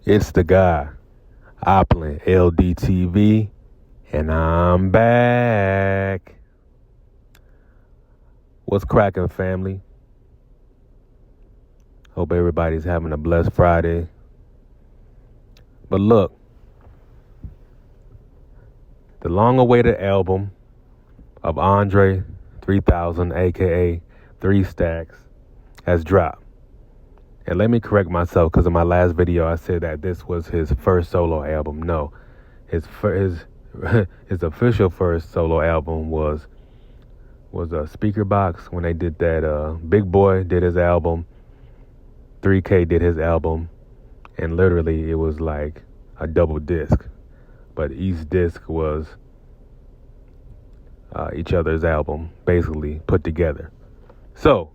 It's the guy, Oplin LDTV, and I'm back. What's cracking, family? Hope everybody's having a blessed Friday. But look, the long-awaited album of Andre3000, aka 3 Stacks, has dropped. And let me correct myself, because in my last video I said that this was his first solo album. No, his official first solo album was a Speaker Box when they did that. Big Boy did his album, 3K did his album, and literally it was like a double disc, but each disc was each other's album, basically put together. So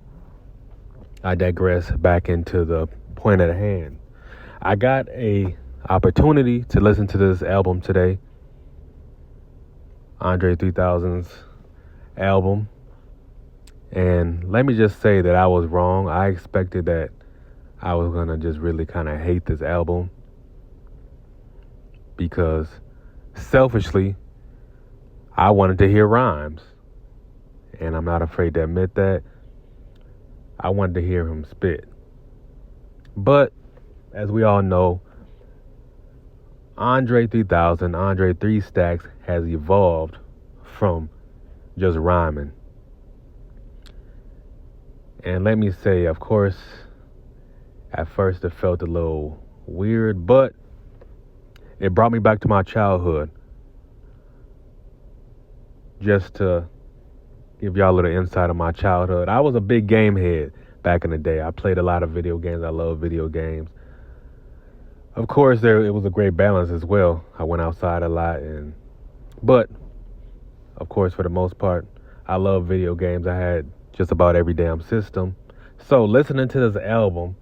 I digress back into the point at hand. I got a opportunity to listen to this album today, Andre3000's album, and let me just say that I was wrong. I expected that I was gonna just really kind of hate this album because selfishly I wanted to hear rhymes, and I'm not afraid to admit that. I wanted to hear him spit. But as we all know, Andre3000, Andre 3 Stacks, has evolved from just rhyming. And let me say, of course, at first it felt a little weird, but it brought me back to my childhood. Just to give y'all a little insight of my childhood, I was a big game head back in the day. I played a lot of video games. I love video games. Of course, it was a great balance as well. I went outside a lot, but of course, for the most part, I love video games. I had just about every damn system. So listening to this album,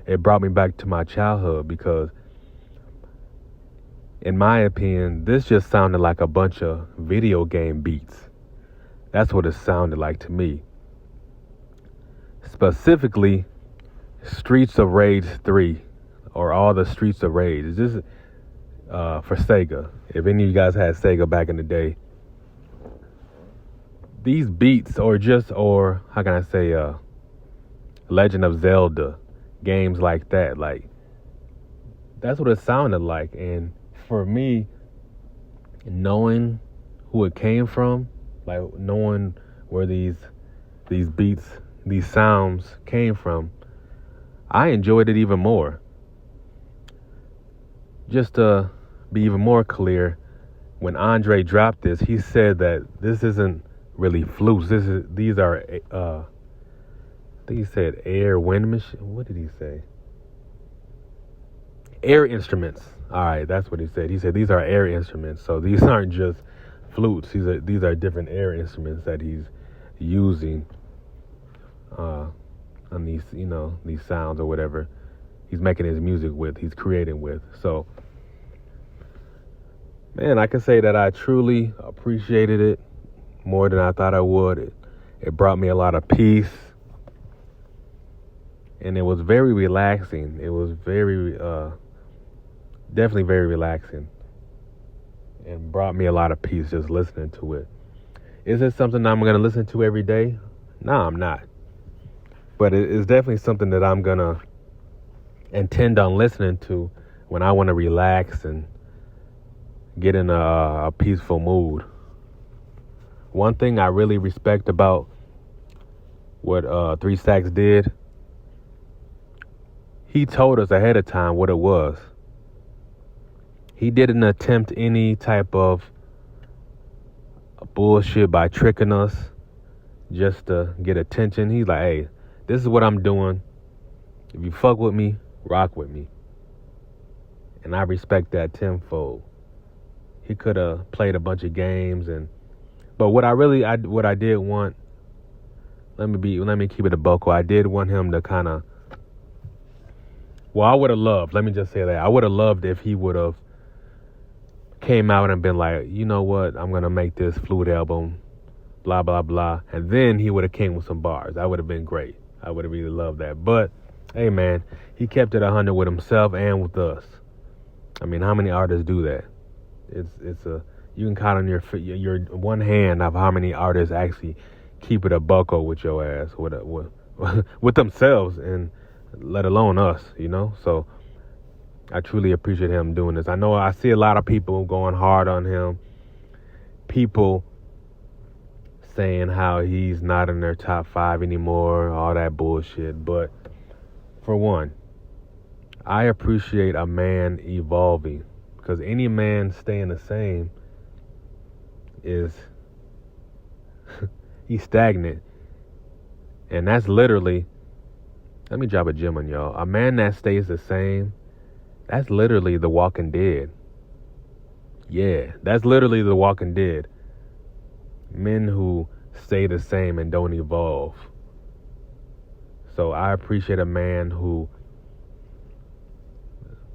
it brought me back to my childhood because, in my opinion, this just sounded like a bunch of video game beats. That's what it sounded like to me. Specifically, Streets of Rage 3, or all the Streets of Rage. This is for Sega. If any of you guys had Sega back in the day, these beats, or how can I say, Legend of Zelda, games like that, like, that's what it sounded like. And for me, knowing who it came from, like knowing where these beats, these sounds came from, I enjoyed it even more. Just to be even more clear, when Andre dropped this, he said that this isn't really flutes. These are I think he said air wind machine. What did he say? Air instruments. All right, that's what he said. He said these are air instruments. So these aren't just flutes. These are different air instruments that he's using on these sounds or whatever he's making his music with, he's creating with. So, man, I can say that I truly appreciated it more than I thought I would. It brought me a lot of peace, and it was very relaxing. It was definitely very relaxing, and brought me a lot of peace just listening to it. Is it something I'm going to listen to every day? No, I'm not. But it is definitely something that I'm going to intend on listening to when I want to relax and get in a peaceful mood. One thing I really respect about what 3 Stacks did, he told us ahead of time what it was. He didn't attempt any type of bullshit by tricking us just to get attention. He's like, hey, this is what I'm doing. If you fuck with me, rock with me. And I respect that tenfold. He could have played a bunch of games, but what I did want, let me keep it a buck. I did want him to kind of, I would have loved, let me just say that, I would have loved if he would have came out and been like, you know what, I'm going to make this flute album, blah, blah, blah. And then he would have came with some bars. That would have been great. I would have really loved that. But, hey, man, he kept it 100 with himself and with us. I mean, how many artists do that? It's a you can count on your one hand of how many artists actually keep it a bucko with your ass, with themselves, and let alone us, So I truly appreciate him doing this. I know I see a lot of people going hard on him. People saying how he's not in their top 5 anymore, all that bullshit. But for one, I appreciate a man evolving, because any man staying the same is he's stagnant. And that's literally, let me drop a gem on y'all. A man that stays the same, that's literally the Walking Dead. Yeah, that's literally the Walking Dead. Men who stay the same and don't evolve. So I appreciate a man who,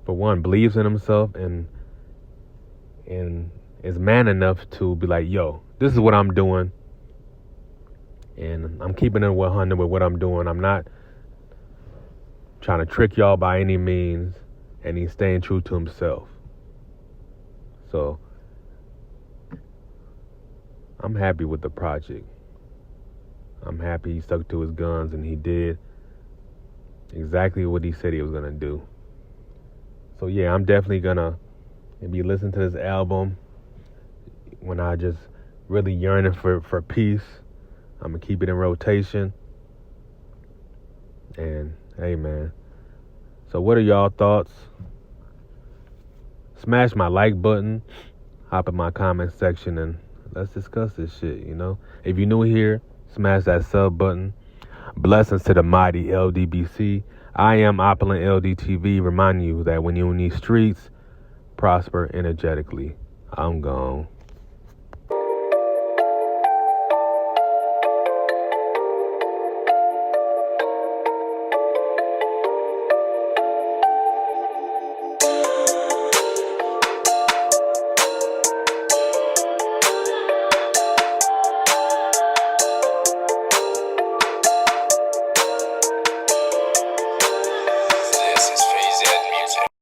for one, believes in himself and is man enough to be like, yo, this is what I'm doing, and I'm keeping it 100 with what I'm doing. I'm not trying to trick y'all by any means, and he's staying true to himself. So I'm happy with the project. I'm happy he stuck to his guns and he did exactly what he said he was going to do. So yeah, I'm definitely going to be listening to this album when I just really yearning for peace. I'm going to keep it in rotation. And hey, man. So what are y'all thoughts? Smash my like button. Hop in my comment section and let's discuss this shit, If you're new here, smash that sub button. Blessings to the mighty LDBC. I am Opulent LDTV, reminding you that when you're in these streets, prosper energetically. I'm gone.